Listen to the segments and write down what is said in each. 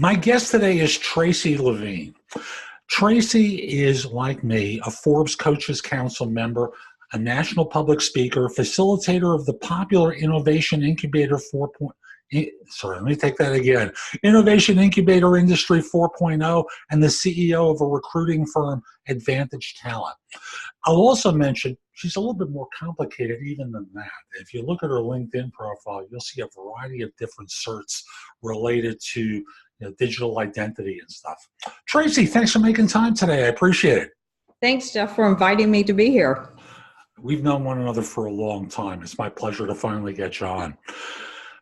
My guest today is Tracy Levine. Tracy is, like me, a Forbes Coaches Council member, a national public speaker, facilitator of the popular Innovation Incubator 4.0. Sorry, let me take that again. Innovation Incubator Industry 4.0, and the CEO of a recruiting firm, Advantage Talent. I'll also mention she's a little bit more complicated even than that. If you look at her LinkedIn profile, you'll see a variety of different certs related to digital identity and stuff. Tracy, thanks for making time today. I appreciate it. Thanks, Jeff, for inviting me to be here. We've known one another for a long time. It's my pleasure to finally get you on.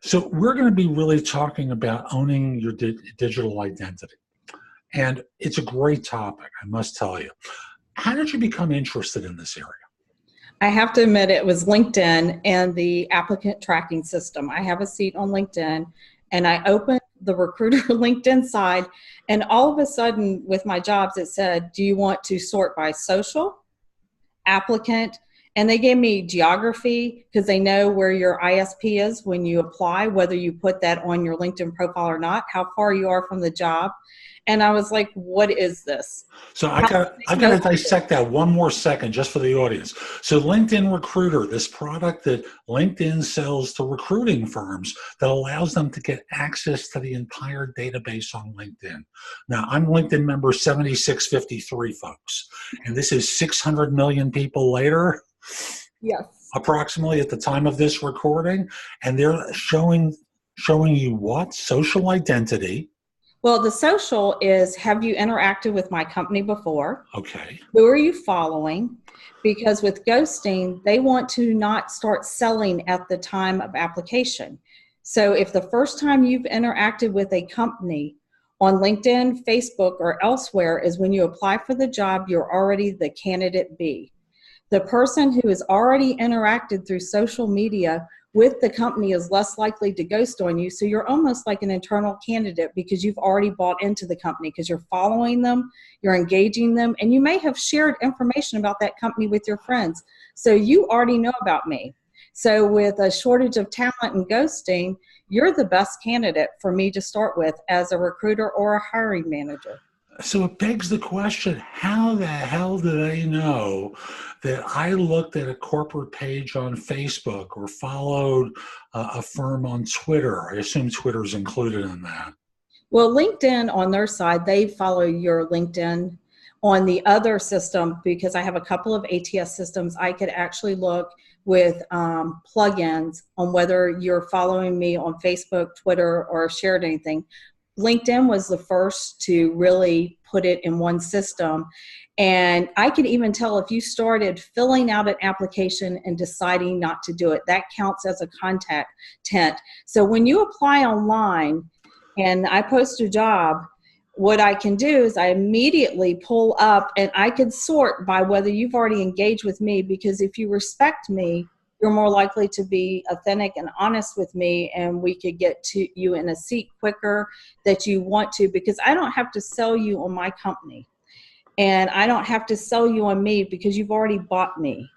So we're going to be really talking about owning your digital identity. And it's a great topic, I must tell you. How did you become interested in this area? I have to admit it was LinkedIn and the applicant tracking system. I have a seat on LinkedIn, and I opened the recruiter LinkedIn side, and all of a sudden with my jobs, it said, do you want to sort by social, applicant, and they gave me geography because they know where your ISP is when you apply, whether you put that on your LinkedIn profile or not, how far you are from the job. And I was like, what is this? So I got to dissect that one more second just for the audience. So LinkedIn Recruiter, this product that LinkedIn sells to recruiting firms that allows them to get access to the entire database on LinkedIn. Now, I'm LinkedIn member 7653, folks, and this is 600 million people later. Yes. Approximately at the time of this recording, and they're showing you what? Social identity. Well, the social is, have you interacted with my company before? Okay. Who are you following? Because with ghosting, they want to not start selling at the time of application. So if the first time you've interacted with a company on LinkedIn, Facebook, or elsewhere is when you apply for the job, you're already the candidate B. The person who has already interacted through social media with the company is less likely to ghost on you. So you're almost like an internal candidate because you've already bought into the company because you're following them, you're engaging them, and you may have shared information about that company with your friends. So you already know about me. So with a shortage of talent and ghosting, you're the best candidate for me to start with as a recruiter or a hiring manager. So it begs the question, how the hell do they know that I looked at a corporate page on Facebook or followed a firm on Twitter? I assume Twitter's included in that. Well, LinkedIn on their side, they follow your LinkedIn. On the other system, because I have a couple of ATS systems, I could actually look with plugins on whether you're following me on Facebook, Twitter, or shared anything. LinkedIn was the first to really put it in one system. And I could even tell if you started filling out an application and deciding not to do it, that counts as a contact tent. So when you apply online and I post a job, what I can do is I immediately pull up and I can sort by whether you've already engaged with me, because if you respect me, you're more likely to be authentic and honest with me, and we could get to you in a seat quicker that you want to, because I don't have to sell you on my company and I don't have to sell you on me because you've already bought me.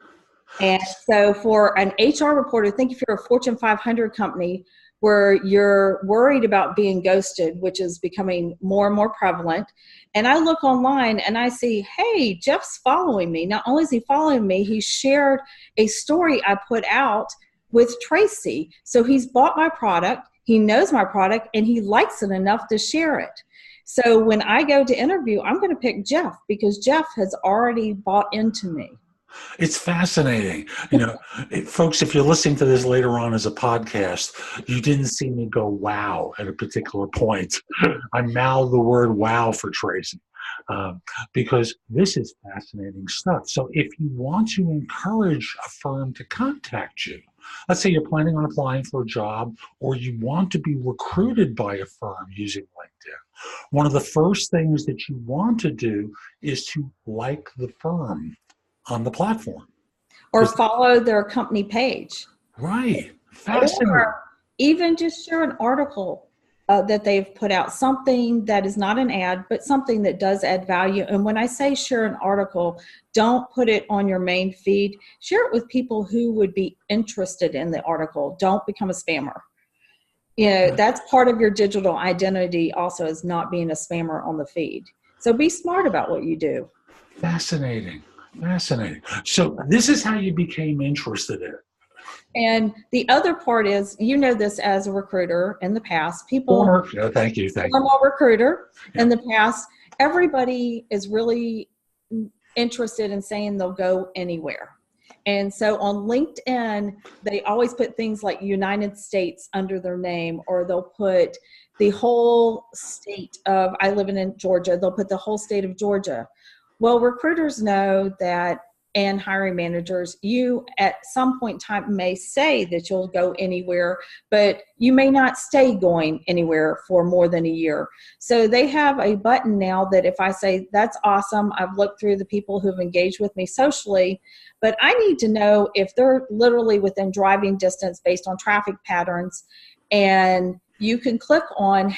And so for an HR reporter, think if you're a Fortune 500 company where you're worried about being ghosted, which is becoming more and more prevalent, and I look online and I see, hey, Jeff's following me. Not only is he following me, he shared a story I put out with Tracy. So he's bought my product, he knows my product, and he likes it enough to share it. So when I go to interview, I'm going to pick Jeff because Jeff has already bought into me. It's fascinating. Folks, if you're listening to this later on as a podcast, you didn't see me go wow at a particular point. I mouthed the word wow for Tracy because this is fascinating stuff. So if you want to encourage a firm to contact you, let's say you're planning on applying for a job or you want to be recruited by a firm using LinkedIn, one of the first things that you want to do is to like the firm on the platform. Or follow their company page. Right. Fascinating. Or even just share an article that they've put out, something that is not an ad, but something that does add value. And when I say share an article, don't put it on your main feed. Share it with people who would be interested in the article. Don't become a spammer. That's part of your digital identity also, is not being a spammer on the feed. So be smart about what you do. Fascinating. Fascinating. So this is how you became interested in it. And the other part is, this as a recruiter in the past, Former recruiter in the past, everybody is really interested in saying they'll go anywhere. And so on LinkedIn, they always put things like United States under their name, or they'll put the whole state of, I live in Georgia, they'll put the whole state of Georgia. Well, recruiters know that, and hiring managers, you at some point in time may say that you'll go anywhere, but you may not stay going anywhere for more than a year. So they have a button now that if I say, that's awesome, I've looked through the people who've engaged with me socially, but I need to know if they're literally within driving distance based on traffic patterns. And you can click on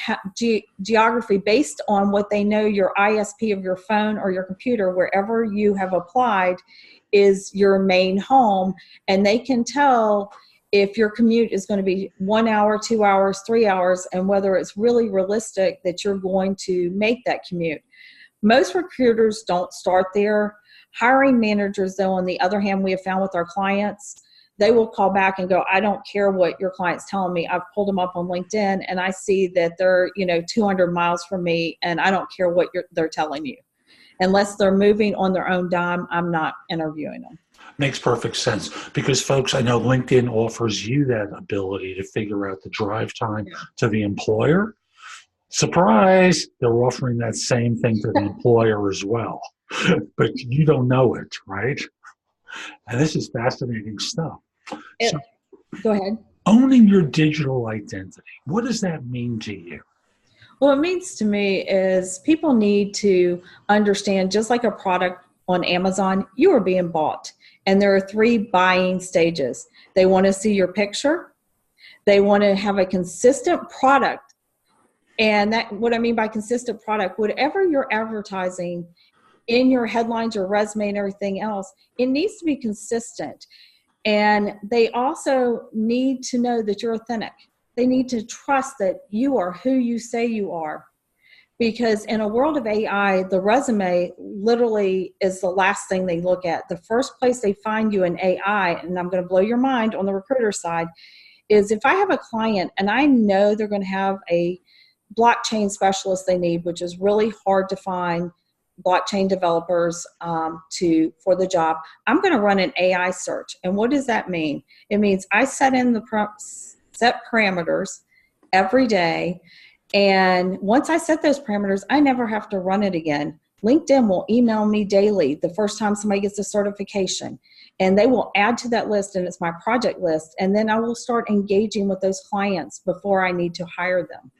geography based on what they know your ISP of your phone or your computer, wherever you have applied, is your main home. And they can tell if your commute is going to be 1 hour, 2 hours, 3 hours, and whether it's really realistic that you're going to make that commute. Most recruiters don't start there. Hiring managers, though, on the other hand, we have found with our clients, they will call back and go, I don't care what your client's telling me. I've pulled them up on LinkedIn and I see that they're 200 miles from me, and I don't care what they're telling you. Unless they're moving on their own dime, I'm not interviewing them. Makes perfect sense, because folks, I know LinkedIn offers you that ability to figure out the drive time to the employer. Surprise, they're offering that same thing to the employer as well, but you don't know it, right? And this is fascinating stuff. So, go ahead. Owning your digital identity, what does that mean to you? Well, it means to me is people need to understand, just like a product on Amazon, you are being bought. And there are 3 buying stages. They want to see your picture. They want to have a consistent product. And that, what I mean by consistent product, whatever you're advertising in your headlines, your resume, and everything else, it needs to be consistent. And they also need to know that you're authentic. They need to trust that you are who you say you are. Because in a world of AI, the resume literally is the last thing they look at. The first place they find you in AI, and I'm going to blow your mind on the recruiter side, is if I have a client and I know they're going to have a blockchain specialist they need, which is really hard to find blockchain developers for the job, I'm going to run an AI search. And what does that mean? It means I set parameters every day. And once I set those parameters, I never have to run it again. LinkedIn will email me daily the first time somebody gets a certification, and they will add to that list, and it's my project list. And then I will start engaging with those clients before I need to hire them.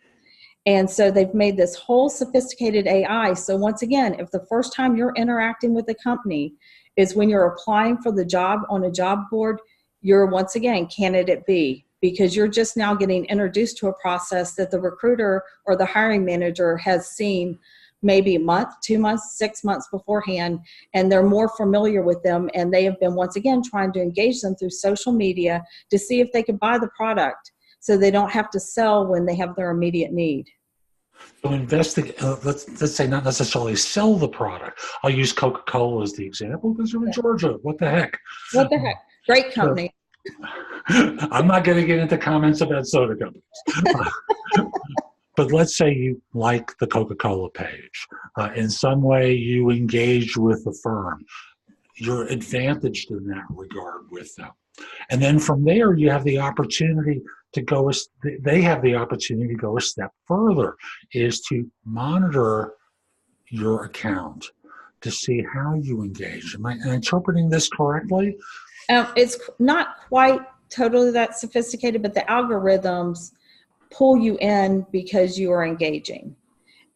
And so they've made this whole sophisticated AI. So once again, if the first time you're interacting with a company is when you're applying for the job on a job board, you're once again candidate B, because you're just now getting introduced to a process that the recruiter or the hiring manager has seen maybe a month, 2 months, 6 months beforehand, and they're more familiar with them, and they have been once again trying to engage them through social media to see if they could buy the product, so they don't have to sell when they have their immediate need. So investigate, let's say not necessarily sell the product. I'll use Coca-Cola as the example because you're in Georgia. What the heck? What the heck? Great company. I'm not going to get into comments about soda companies. But let's say you like the Coca-Cola page. In some way you engage with the firm. You're advantaged in that regard with them. And then from there, you have the opportunity to they have the opportunity to go a step further, is to monitor your account to see how you engage. Am I interpreting this correctly? It's not quite totally that sophisticated, but the algorithms pull you in because you are engaging.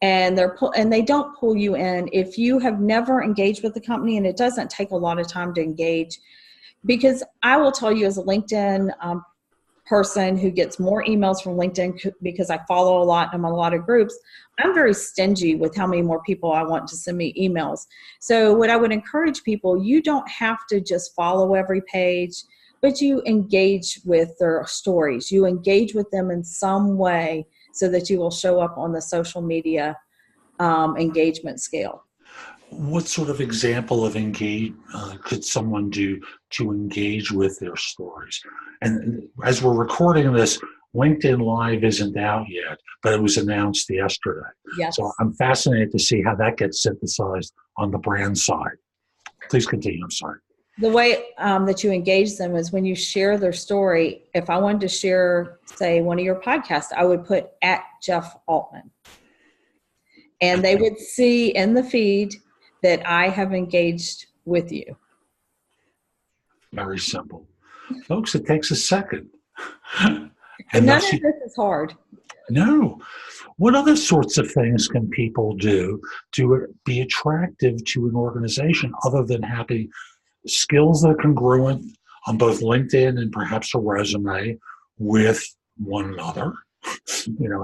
And they don't pull you in if you have never engaged with the company, and it doesn't take a lot of time to engage. Because I will tell you, as a LinkedIn person who gets more emails from LinkedIn because I follow a lot, I'm in a lot of groups, I'm very stingy with how many more people I want to send me emails. So what I would encourage people, you don't have to just follow every page, but you engage with their stories. You engage with them in some way so that you will show up on the social media engagement scale. What sort of example of engage could someone do to engage with their stories? And as we're recording this, LinkedIn Live isn't out yet, but it was announced yesterday. Yes. So I'm fascinated to see how that gets synthesized on the brand side. Please continue. I'm sorry. The way that you engage them is when you share their story. If I wanted to share, say, one of your podcasts, I would put @Jeff Altman. And they would see in the feed that I have engaged with you. Very simple. Folks, it takes a second. And none of this is hard. No. What other sorts of things can people do to be attractive to an organization other than having skills that are congruent on both LinkedIn and perhaps a resume with one another?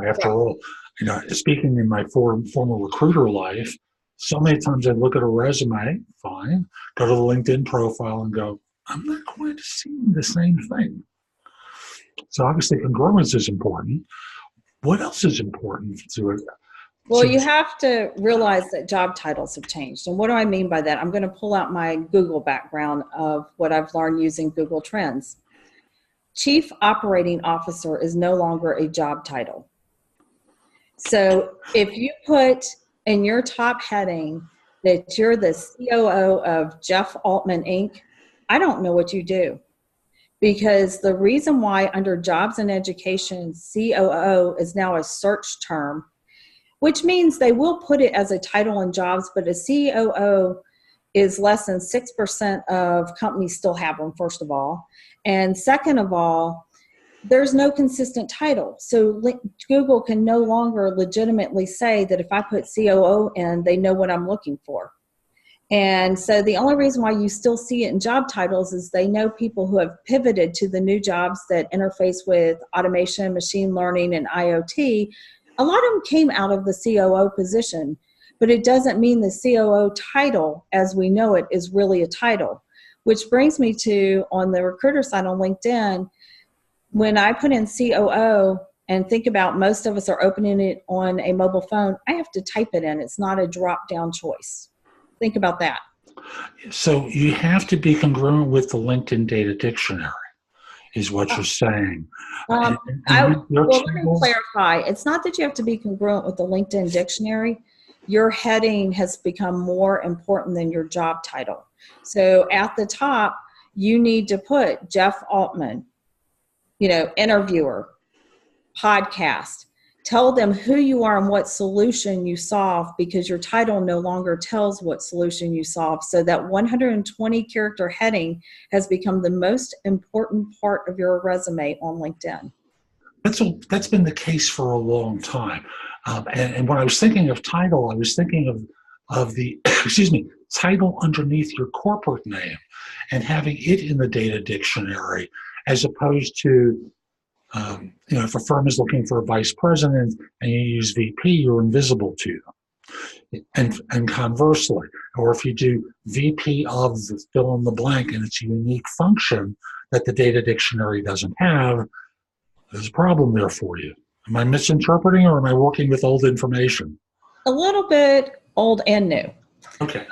After all, speaking in my former recruiter life, so many times I look at a resume, fine, go to the LinkedIn profile and go, I'm not going to see the same thing. So obviously congruence is important. What else is important to it? Well, you have to realize that job titles have changed. And what do I mean by that? I'm going to pull out my Google background of what I've learned using Google Trends. Chief Operating Officer is no longer a job title. So if you put in your top heading that you're the COO of Jeff Altman Inc., I don't know what you do. Because the reason why under jobs and education, COO is now a search term, which means they will put it as a title in jobs, but a COO is less than 6% of companies still have them, first of all. And second of all, there's no consistent title. So Google can no longer legitimately say that if I put COO in, they know what I'm looking for. And so the only reason why you still see it in job titles is they know people who have pivoted to the new jobs that interface with automation, machine learning, and IoT. A lot of them came out of the COO position, but it doesn't mean the COO title as we know it is really a title, which brings me to, on the recruiter side on LinkedIn, when I put in COO and think about most of us are opening it on a mobile phone, I have to type it in. It's not a drop-down choice. Think about that. So you have to be congruent with the LinkedIn data dictionary, is what you're saying. Well, let me clarify. It's not that you have to be congruent with the LinkedIn dictionary. Your heading has become more important than your job title. So at the top, you need to put Jeff Altman, interviewer, podcast. Tell them who you are and what solution you solve, because your title no longer tells what solution you solve. So that 120 character heading has become the most important part of your resume on LinkedIn. That's been the case for a long time. And when I was thinking of title, I was thinking of the, title underneath your corporate name and having it in the data dictionary, as opposed to, if a firm is looking for a vice president and you use VP, you're invisible to them. And conversely, or if you do VP of the fill in the blank and it's a unique function that the data dictionary doesn't have, there's a problem there for you. Am I misinterpreting, or am I working with old information? A little bit old and new. Okay.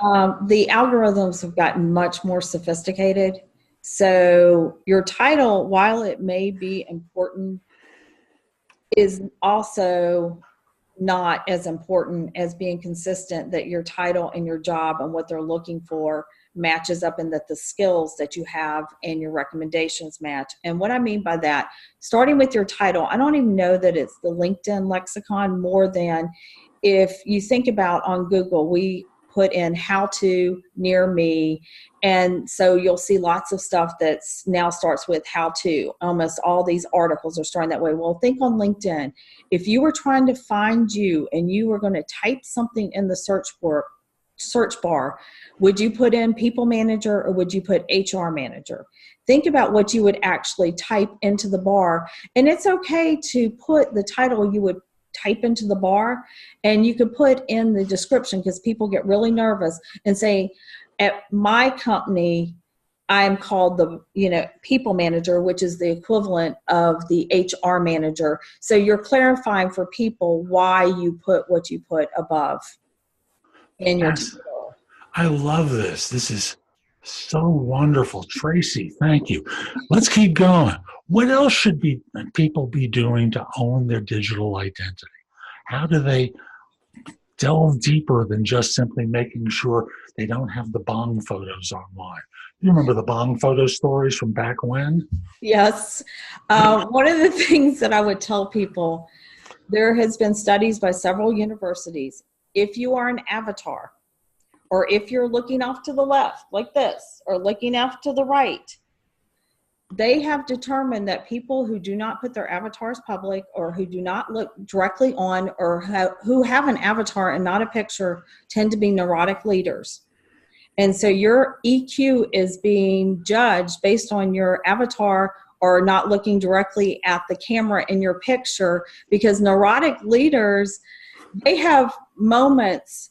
The algorithms have gotten much more sophisticated. So your title, while it may be important, is also not as important as being consistent that your title and your job and what they're looking for matches up, and that the skills that you have and your recommendations match. And what I mean by that, starting with your title, I don't even know that it's the LinkedIn lexicon more than if you think about on Google, we put in how to near me. And so you'll see lots of stuff that's now starts with how to. Almost all these articles are starting that way. Well, think on LinkedIn. If you were trying to find you and you were going to type something in the search bar, would you put in people manager or would you put HR manager? Think about what you would actually type into the bar. And it's okay to put the title you would type into the bar, and you could put in the description, because people get really nervous and say, at my company, I'm called the, people manager, which is the equivalent of the HR manager. So you're clarifying for people why you put what you put above in your title. I love this. This is so wonderful. Tracy, thank you. Let's keep going. What else should people be doing to own their digital identity? How do they delve deeper than just simply making sure they don't have the bong photos online? You remember the bong photo stories from back when? Yes. One of the things that I would tell people, there has been studies by several universities. If you are an avatar, or if you're looking off to the left like this, or looking off to the right, they have determined that people who do not put their avatars public, or who do not look directly on, or who have an avatar and not a picture, tend to be neurotic leaders. And so your EQ is being judged based on your avatar or not looking directly at the camera in your picture, because neurotic leaders, they have moments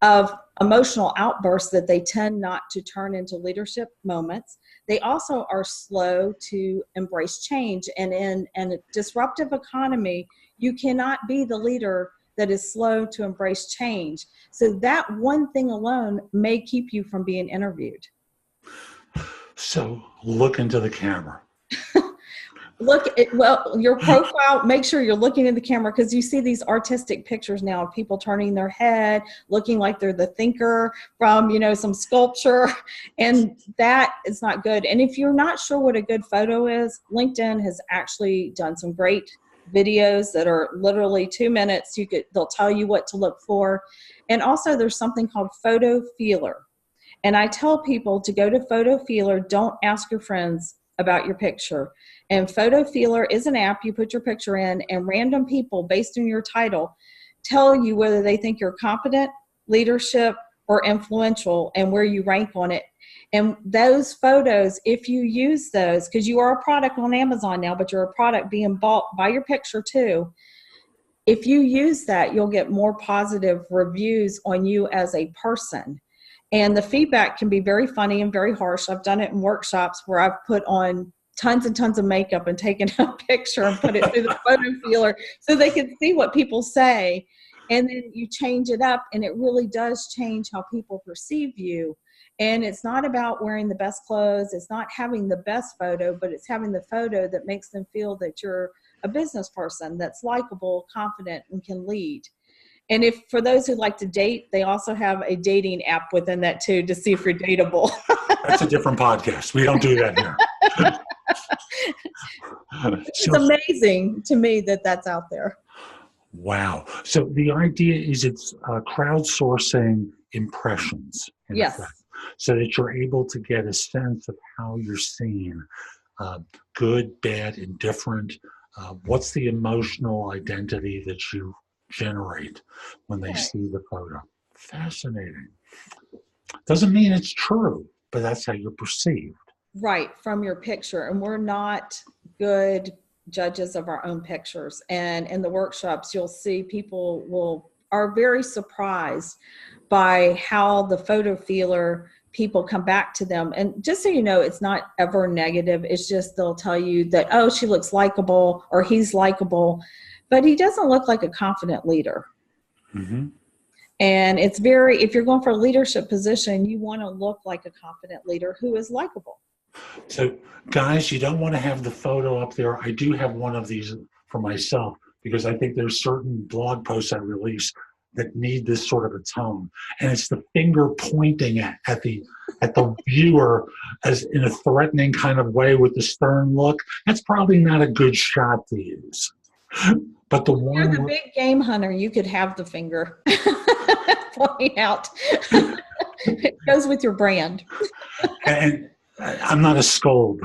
of emotional outbursts that they tend not to turn into leadership moments. They also are slow to embrace change. And in a disruptive economy, you cannot be the leader that is slow to embrace change. So that one thing alone may keep you from being interviewed. So look into the camera. Your profile, make sure you're looking in the camera, because you see these artistic pictures now of people turning their head, looking like they're the thinker from, some sculpture, and that is not good. And if you're not sure what a good photo is, LinkedIn has actually done some great videos that are literally 2 minutes. They'll tell you what to look for. And also there's something called Photo Feeler. And I tell people to go to Photo Feeler. Don't ask your friends about your picture. And Photo Feeler is an app. You put your picture in, and random people, based on your title, tell you whether they think you're competent, leadership, or influential, and where you rank on it. And those photos, if you use those, because you are a product on Amazon now, but you're a product being bought by your picture too, if you use that, you'll get more positive reviews on you as a person. And the feedback can be very funny and very harsh. I've done it in workshops where I've put on tons and tons of makeup and taken a picture and put it through the Photo Feeler so they can see what people say. And then you change it up, and it really does change how people perceive you. And it's not about wearing the best clothes. It's not having the best photo, but it's having the photo that makes them feel that you're a business person that's likable, confident, and can lead. And if for those who like to date, they also have a dating app within that too, to see if you're dateable. That's a different podcast. We don't do that here. It's amazing to me that that's out there. Wow. So the idea is it's crowdsourcing impressions. Yes. Effect, so that you're able to get a sense of how you're seen, good, bad, indifferent. What's the emotional identity that you generate when they see the photo? Fascinating. Doesn't mean it's true, but that's how you're perceived. Right, from your picture. And we're not good judges of our own pictures. And in the workshops, you'll see people are very surprised by how the Photo Feeler people come back to them. And just so you know, it's not ever negative. It's just they'll tell you that, oh, she looks likable, or he's likable, but he doesn't look like a confident leader. Mm-hmm. And if you're going for a leadership position, you want to look like a confident leader who is likable. So guys, you don't want to have the photo up there. I do have one of these for myself, because I think there's certain blog posts I release that need this sort of a tone. And it's the finger pointing at the viewer as in a threatening kind of way with the stern look. That's probably not a good shot to use. But the one, you're the big game hunter, you could have the finger pointing out. It goes with your brand. And I'm not a scold.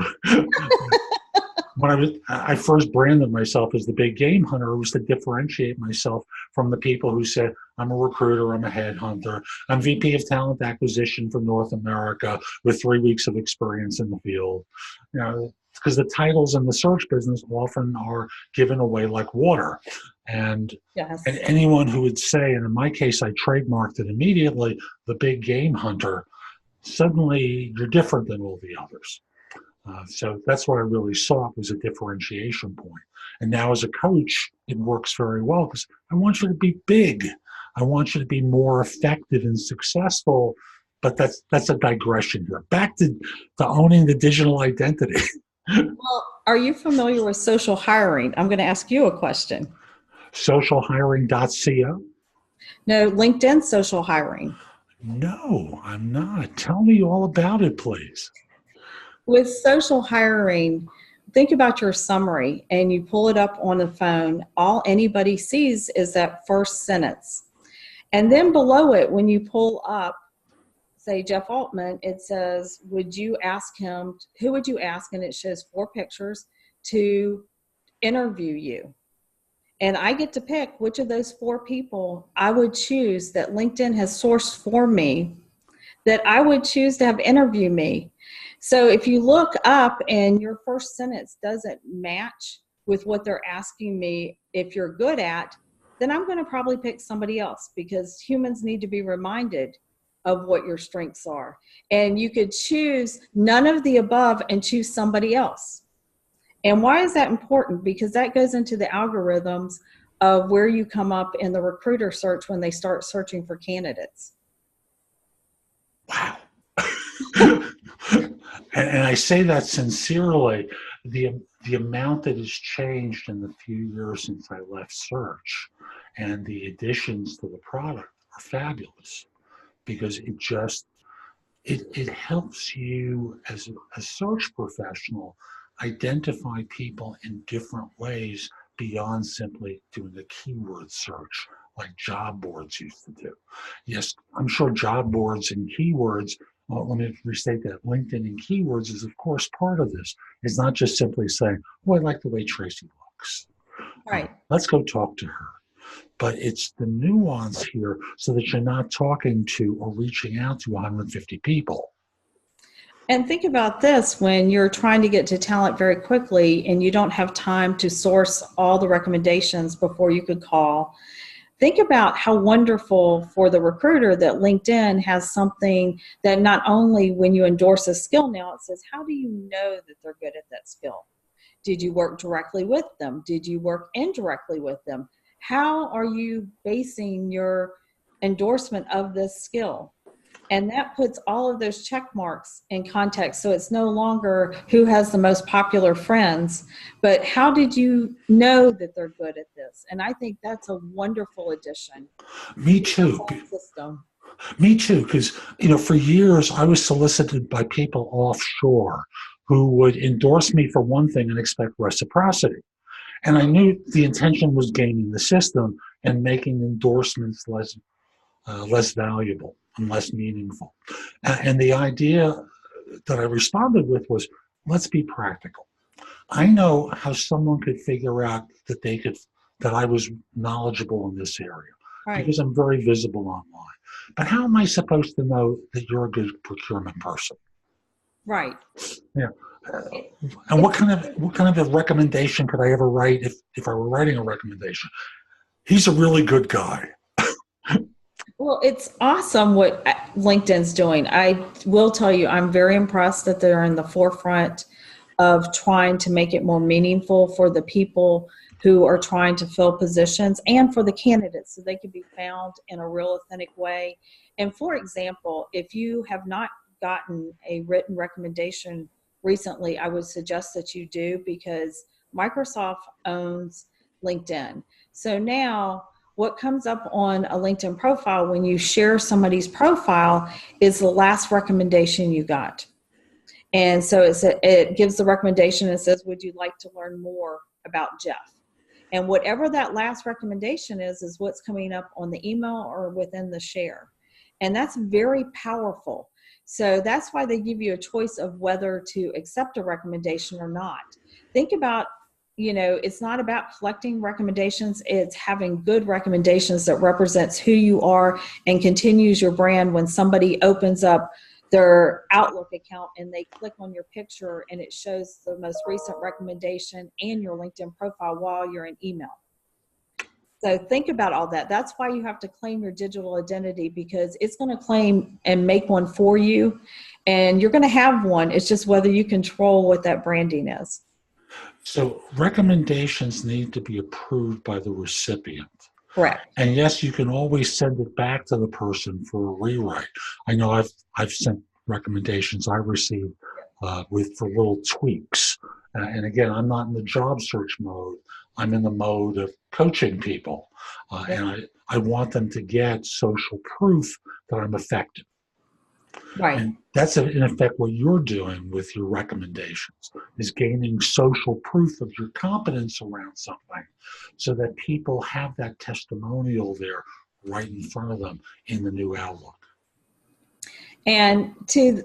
When I first branded myself as the big game hunter, it was to differentiate myself from the people who said, I'm a recruiter, I'm a headhunter, I'm VP of Talent Acquisition for North America with 3 weeks of experience in the field. Because the titles in the search business often are given away like water. And, yes. And anyone who would say, and in my case, I trademarked it immediately, the big game hunter, suddenly you're different than all the others. So that's what I really saw was a differentiation point. And now as a coach, it works very well because I want you to be big. I want you to be more effective and successful. But that's a digression here. Back to owning the digital identity. Well, are you familiar with social hiring? I'm going to ask you a question. Socialhiring.co? No, LinkedIn social hiring. No, I'm not. Tell me all about it, please. With social hiring, think about your summary and you pull it up on the phone. All anybody sees is that first sentence. And then below it, when you pull up, say Jeff Altman, it says, would you ask him, who would you ask? And it shows 4 pictures to interview you. And I get to pick which of those 4 people I would choose that LinkedIn has sourced for me that I would choose to have interview me. So if you look up and your first sentence doesn't match with what they're asking me if you're good at, then I'm going to probably pick somebody else because humans need to be reminded of what your strengths are. And you could choose none of the above and choose somebody else. And why is that important? Because that goes into the algorithms of where you come up in the recruiter search when they start searching for candidates. Wow. And I say that sincerely. The amount that has changed in the few years since I left search and the additions to the product are fabulous because it helps you as a search professional identify people in different ways beyond simply doing a keyword search like job boards used to do. Yes, I'm sure job boards and keywords, well, let me restate that, LinkedIn and keywords is of course part of this. It's not just simply saying, oh, I like the way Tracy looks. Right. Let's go talk to her. But it's the nuance here so that you're not talking to or reaching out to 150 people. And think about this when you're trying to get to talent very quickly and you don't have time to source all the recommendations before you could call. Think about how wonderful for the recruiter that LinkedIn has something that not only when you endorse a skill now, it says, how do you know that they're good at that skill? Did you work directly with them? Did you work indirectly with them? How are you basing your endorsement of this skill? And that puts all of those check marks in context. So it's no longer who has the most popular friends, but how did you know that they're good at this? And I think that's a wonderful addition. Me too. System. Me too, because for years I was solicited by people offshore who would endorse me for one thing and expect reciprocity. And I knew the intention was gaming the system and making endorsements less valuable and less meaningful. And the idea that I responded with was, let's be practical. I know how someone could figure out that I was knowledgeable in this area because I'm very visible online. But how am I supposed to know that you're a good procurement person? Right. Yeah. And what kind of a recommendation could I ever write if I were writing a recommendation? He's a really good guy. Well, it's awesome what LinkedIn's doing. I will tell you, I'm very impressed that they're in the forefront of trying to make it more meaningful for the people who are trying to fill positions and for the candidates so they can be found in a real authentic way. And for example, if you have not gotten a written recommendation recently, I would suggest that you do because Microsoft owns LinkedIn. So now what comes up on a LinkedIn profile when you share somebody's profile is the last recommendation you got. And so it gives the recommendation and says, would you like to learn more about Jeff? And whatever that last recommendation is what's coming up on the email or within the share. And that's very powerful. So that's why they give you a choice of whether to accept a recommendation or not. Think about, it's not about collecting recommendations. It's having good recommendations that represents who you are and continues your brand when somebody opens up their Outlook account and they click on your picture and it shows the most recent recommendation and your LinkedIn profile while you're in email. So think about all that. That's why you have to claim your digital identity, because it's going to claim and make one for you, and you're going to have one. It's just whether you control what that branding is. So recommendations need to be approved by the recipient. Correct. And yes, you can always send it back to the person for a rewrite. I know I've sent recommendations I received for little tweaks. And again, I'm not in the job search mode. I'm in the mode of coaching people. And I want them to get social proof that I'm effective. Right. And that's in effect what you're doing with your recommendations, is gaining social proof of your competence around something so that people have that testimonial there right in front of them in the new Outlook. And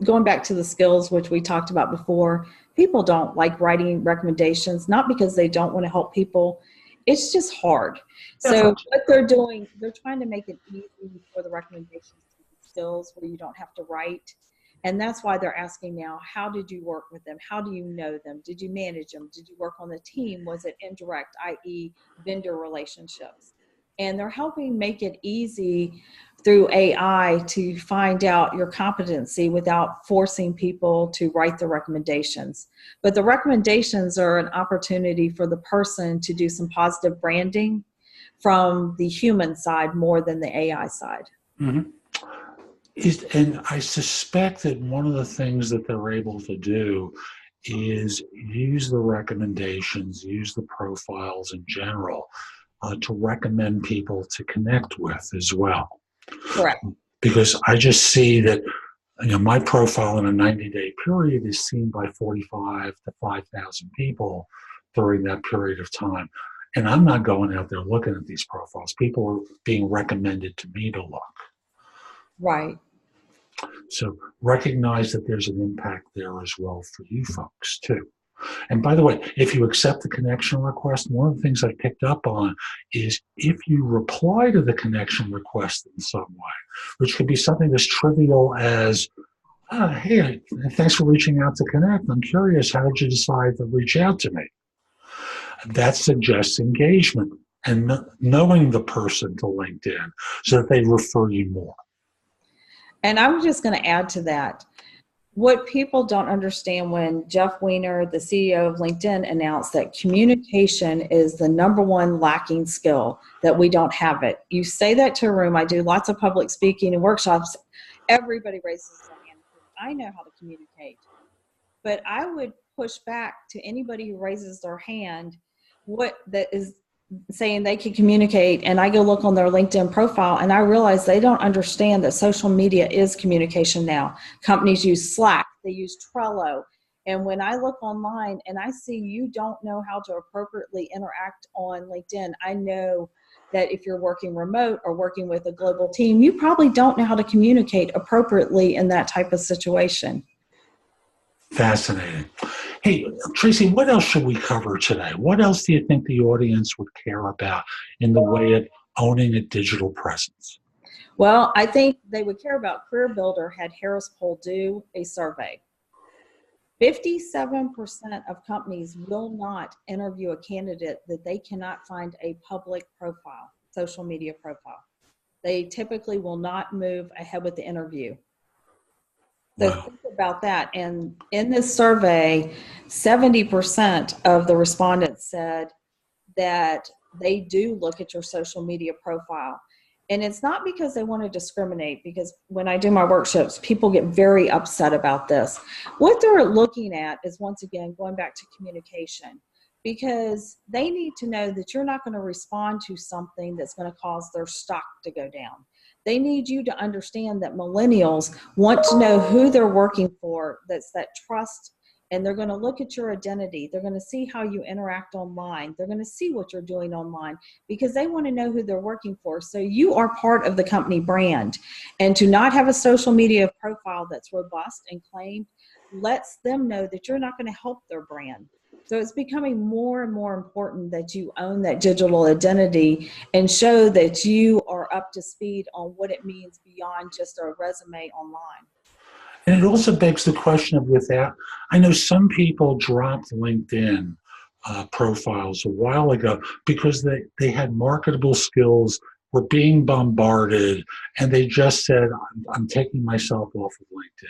going back to the skills, which we talked about before, people don't like writing recommendations, not because they don't want to help people. It's just hard. So what they're doing, they're trying to make it easy for the recommendations to be skills where you don't have to write. And that's why they're asking now, how did you work with them? How do you know them? Did you manage them? Did you work on the team? Was it indirect, i.e. vendor relationships? And they're helping make it easy through AI to find out your competency without forcing people to write the recommendations. But the recommendations are an opportunity for the person to do some positive branding from the human side more than the AI side. Mm-hmm. And I suspect that one of the things that they're able to do is use the recommendations, use the profiles in general to recommend people to connect with as well. Correct. Because I just see that, my profile in a 90-day period is seen by 45 to 5,000 people during that period of time. And I'm not going out there looking at these profiles. People are being recommended to me to look. Right. So recognize that there's an impact there as well for you folks too. And by the way, if you accept the connection request, one of the things I picked up on is if you reply to the connection request in some way, which could be something as trivial as, hey, thanks for reaching out to connect. I'm curious, how did you decide to reach out to me? That suggests engagement and knowing the person to LinkedIn so that they refer you more. And I'm just going to add to that. What people don't understand, when Jeff Weiner, the CEO of LinkedIn, announced that communication is the #1 lacking skill, that we don't have it. You say that to a room. I do lots of public speaking and workshops. Everybody raises their hand. I know how to communicate. But I would push back to anybody who raises their hand that is saying they can communicate, and I go look on their LinkedIn profile and I realize they don't understand that social media is communication now. Companies use Slack, they use Trello. And when I look online and I see you don't know how to appropriately interact on LinkedIn, I know that if you're working remote or working with a global team, you probably don't know how to communicate appropriately in that type of situation. Fascinating. Hey, Tracy, what else should we cover today? What else do you think the audience would care about in the way of owning a digital presence? Well, I think they would care about Career Builder had Harris Poll do a survey. 57% of companies will not interview a candidate that they cannot find a public profile, social media profile. They typically will not move ahead with the interview. So think about that. And in this survey, 70% of the respondents said that they do look at your social media profile. And it's not because they want to discriminate, because when I do my workshops, people get very upset about this. What they're looking at is, once again, going back to communication, because they need to know that you're not going to respond to something that's going to cause their stock to go down. They need you to understand that millennials want to know who they're working for, that's that trust, and they're going to look at your identity. They're going to see how you interact online. They're going to see what you're doing online, because they want to know who they're working for. So you are part of the company brand. And to not have a social media profile that's robust and claimed lets them know that you're not going to help their brand. So it's becoming more and more important that you own that digital identity and show that you are up to speed on what it means beyond just a resume online. And it also begs the question of, with that, I know some people dropped LinkedIn profiles a while ago because they had marketable skills, were being bombarded, and they just said, I'm taking myself off of LinkedIn.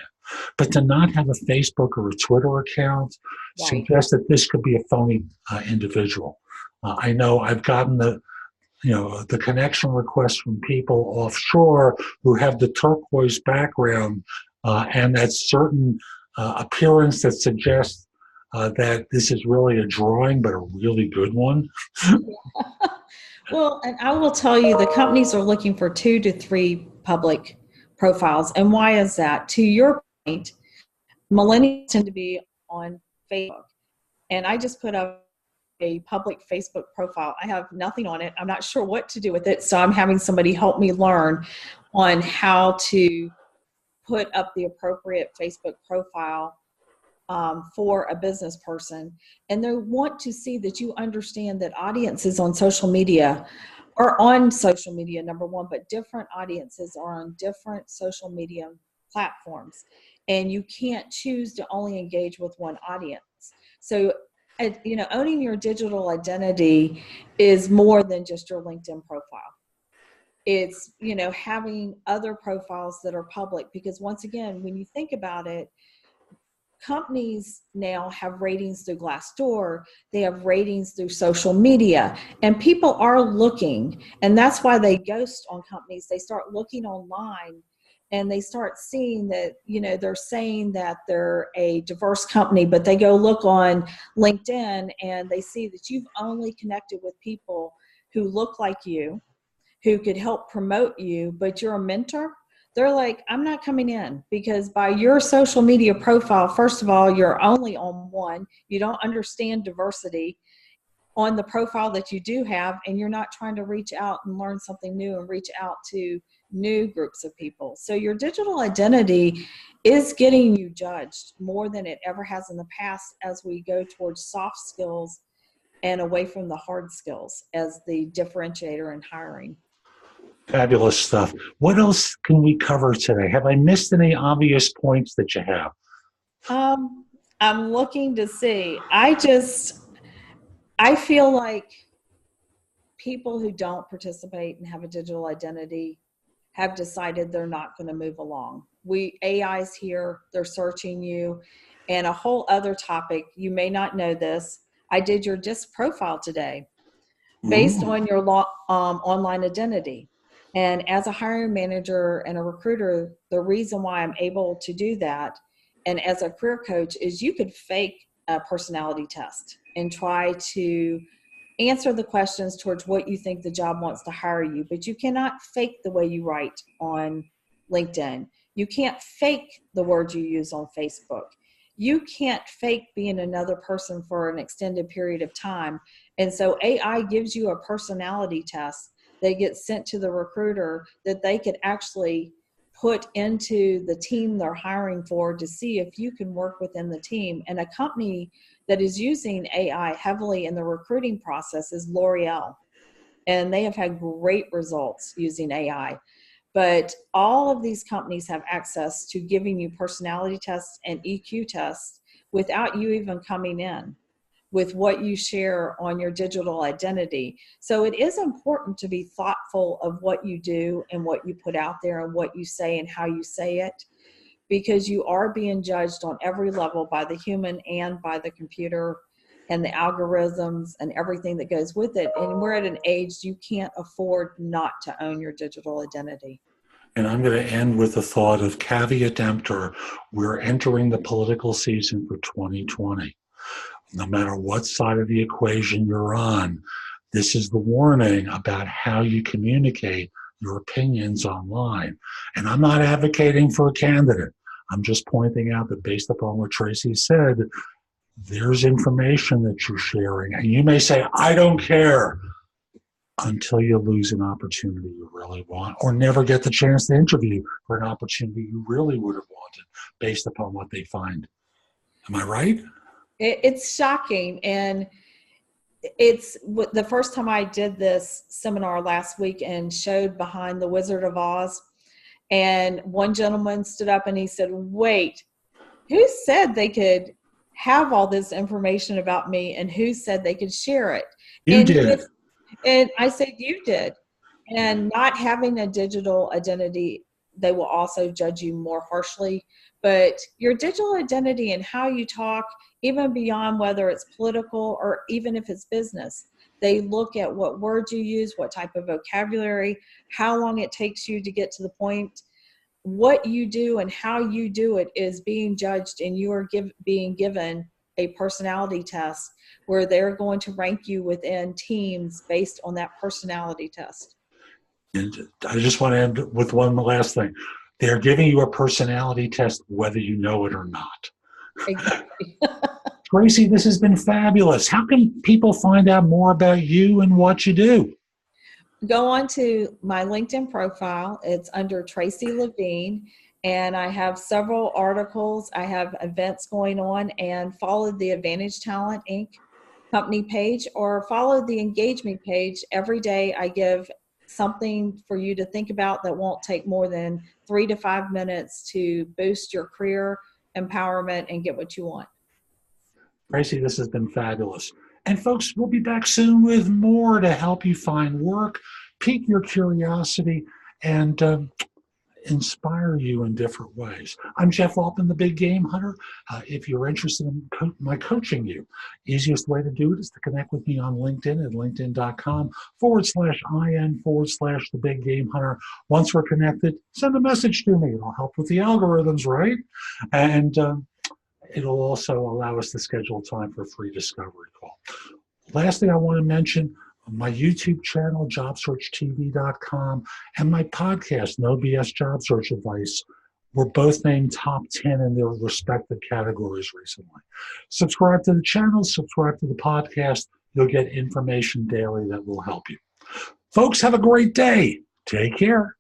But to not have a Facebook or a Twitter account Right. suggests that this could be a phony individual. I know I've gotten the connection requests from people offshore who have the turquoise background and that certain appearance that suggests that this is really a drawing, but a really good one. Well, and I will tell you, the companies are looking for 2 to 3 public profiles. And why is that? To your point, millennials tend to be on Facebook. And I just put up a public Facebook profile. I have nothing on it. I'm not sure what to do with it. So I'm having somebody help me learn on how to put up the appropriate Facebook profile for a business person. And they want to see that you understand that audiences on social media are on social media, number one, but different audiences are on different social media platforms. And you can't choose to only engage with one audience. So, owning your digital identity is more than just your LinkedIn profile. It's, having other profiles that are public, because once again, when you think about it, companies now have ratings through Glassdoor, they have ratings through social media, and people are looking, and that's why they ghost on companies. They start looking online and they start seeing that, they're saying that they're a diverse company, but they go look on LinkedIn and they see that you've only connected with people who look like you, who could help promote you, but you're a mentor. They're like, I'm not coming in, because by your social media profile, first of all, you're only on one. You don't understand diversity on the profile that you do have, and you're not trying to reach out and learn something new and reach out to new groups of people. So your digital identity is getting you judged more than it ever has in the past, as we go towards soft skills and away from the hard skills as the differentiator in hiring. Fabulous stuff. What else can we cover today? Have I missed any obvious points that you have? I'm looking to see. I feel like people who don't participate and have a digital identity have decided they're not going to move along. AI's here, they're searching you. And a whole other topic, you may not know this, I did your DISC profile today based on your online identity. And as a hiring manager and a recruiter, the reason why I'm able to do that, and as a career coach, is you could fake a personality test and try to answer the questions towards what you think the job wants to hire you, but you cannot fake the way you write on LinkedIn. You can't fake the words you use on Facebook. You can't fake being another person for an extended period of time. And so AI gives you a personality test that gets sent to the recruiter that they could actually put into the team they're hiring for to see if you can work within the team. And a company that is using AI heavily in the recruiting process is L'Oreal. And they have had great results using AI. But all of these companies have access to giving you personality tests and EQ tests without you even coming in with what you share on your digital identity. So it is important to be thoughtful of what you do and what you put out there and what you say and how you say it, because you are being judged on every level by the human and by the computer and the algorithms and everything that goes with it. And we're at an age you can't afford not to own your digital identity. And I'm going to end with the thought of caveat emptor. We're entering the political season for 2020. No matter what side of the equation you're on, this is the warning about how you communicate your opinions online. And I'm not advocating for a candidate. I'm just pointing out that based upon what Tracy said, there's information that you're sharing. And you may say, I don't care, until you lose an opportunity you really want, or never get the chance to interview for an opportunity you really would have wanted based upon what they find. Am I right? It's shocking. And it's the first time I did this seminar last week and showed behind the Wizard of Oz. And one gentleman stood up and he said, wait, who said they could have all this information about me and who said they could share it. You did. And I said, you did. And not having a digital identity, they will also judge you more harshly. But your digital identity and how you talk, even beyond whether it's political or even if it's business, they look at what words you use, what type of vocabulary, how long it takes you to get to the point. What you do and how you do it is being judged, and you are being given a personality test where they're going to rank you within teams based on that personality test. And I just want to end with one last thing. They're giving you a personality test whether you know it or not. Exactly. Tracy, this has been fabulous. How can people find out more about you and what you do? Go on to my LinkedIn profile. It's under Tracy Levine, and I have several articles. I have events going on, and follow the Advantage Talent Inc. company page or follow the engagement page. Every day I give something for you to think about that won't take more than 3 to 5 minutes to boost your career empowerment and get what you want. Tracy, this has been fabulous. And folks, we'll be back soon with more to help you find work, pique your curiosity, and inspire you in different ways. I'm Jeff Altman, the Big Game Hunter. If you're interested in my coaching you, easiest way to do it is to connect with me on LinkedIn at linkedin.com/IN/the Big Game Hunter. Once we're connected, send a message to me. It'll help with the algorithms, right? And it'll also allow us to schedule time for a free discovery call. Last thing I want to mention, my YouTube channel, JobSearchTV.com, and my podcast, No BS Job Search Advice, were both named top 10 in their respective categories recently. Subscribe to the channel, subscribe to the podcast. You'll get information daily that will help you. Folks, have a great day. Take care.